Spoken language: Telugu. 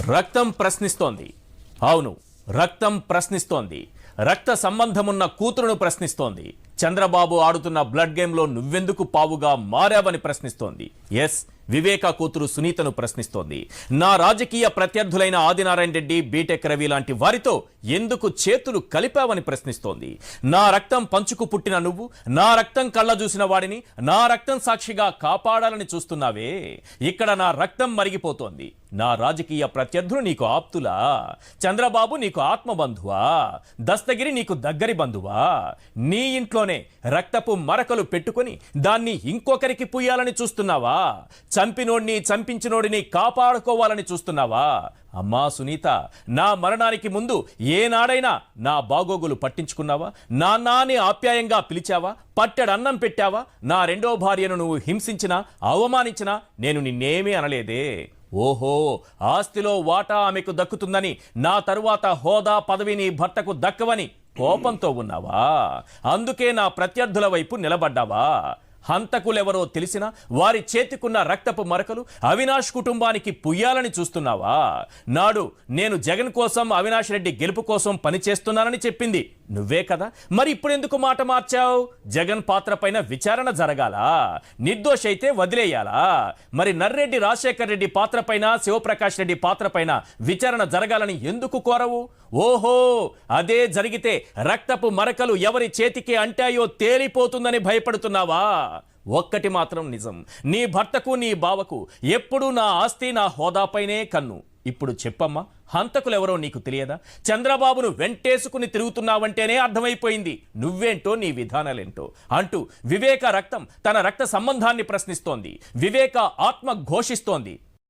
రక్తం ప్రశ్నిస్తోంది. అవును, రక్తం ప్రశ్నిస్తోంది. రక్త సంబంధమున్న కూతురును ప్రశ్నిస్తోంది. చంద్రబాబు ఆడుతున్న బ్లడ్ గేమ్లో నువ్వెందుకు పావుగా మారావని ప్రశ్నిస్తోంది. ఎస్, వివేక కూతురు సునీతను ప్రశ్నిస్తోంది. నా రాజకీయ ప్రత్యర్థులైన ఆదినారాయణ రెడ్డి, బీటెక్ రవి లాంటి వారితో ఎందుకు చేతులు కలిపావని ప్రశ్నిస్తోంది. నా రక్తం పంచుకు పుట్టిన నువ్వు, నా రక్తం కళ్ళ చూసిన వాడిని నా రక్తం సాక్షిగా కాపాడాలని చూస్తున్నావే. ఇక్కడ నా రక్తం మరిగిపోతోంది. నా రాజకీయ ప్రత్యర్థులు నీకు ఆప్తులా? చంద్రబాబు నీకు ఆత్మబంధువా? దస్తగిరి నీకు దగ్గరి బంధువా? నీ ఇంట్లోనే రక్తపు మరకలు పెట్టుకొని దాన్ని ఇంకొకరికి పుయ్యాలని చూస్తున్నావా? చంపినోడిని చంపించినోడిని కాపాడుకోవాలని చూస్తున్నావా? అమ్మా సునీత, నా మరణానికి ముందు ఏనాడైనా నా బాగోగులు పట్టించుకున్నావా? నాన్నని ఆప్యాయంగా పిలిచావా? పట్టెడన్నం పెట్టావా? నా రెండో భార్యను నువ్వు హింసించినా అవమానించినా నేను నిన్నేమీ అనలేదే. ఓహో, ఆస్తిలో వాటా ఆమెకు దక్కుతుందని, నా తరువాత హోదా పదవి నీ భర్తకు దక్కవని కోపంతో ఉన్నావా? అందుకే నా ప్రత్యర్థుల వైపు నిలబడ్డావా? హంతకులెవరో తెలిసినా వారి చేతికున్న రక్తపు మరకలు అవినాష్ కుటుంబానికి పుయ్యాలని చూస్తున్నావా? నాడు నేను జగన్ కోసం, అవినాష్ రెడ్డి గెలుపు కోసం పనిచేస్తున్నానని చెప్పింది నువ్వే కదా. మరి ఇప్పుడెందుకు మాట మార్చావు? జగన్ పాత్ర పైన విచారణ జరగాలా? నిర్దోష అయితే వదిలేయాలా? మరి నర్రెడ్డి రాజశేఖర్ రెడ్డి పాత్ర పైన, శివప్రకాష్ రెడ్డి పాత్ర పైన విచారణ జరగాలని ఎందుకు కోరవు? ఓహో, అదే జరిగితే రక్తపు మరకలు ఎవరి చేతికి అంటాయో తేలిపోతుందని భయపడుతున్నావా? ఒక్కటి మాత్రం నిజం, నీ భర్తకు, నీ బావకు ఎప్పుడూ నా ఆస్తి, నా హోదాపైనే కన్ను. ఇప్పుడు చెప్పమ్మా, హంతకులెవరో నీకు తెలియదా? చంద్రబాబును వెంటేసుకుని తిరుగుతున్నావంటేనే అర్థమైపోయింది నువ్వేంటో, నీ విధానాలేంటో అంటూ వివేక రక్తం తన రక్త సంబంధాన్ని ప్రశ్నిస్తోంది. వివేక ఆత్మ ఘోషిస్తోంది.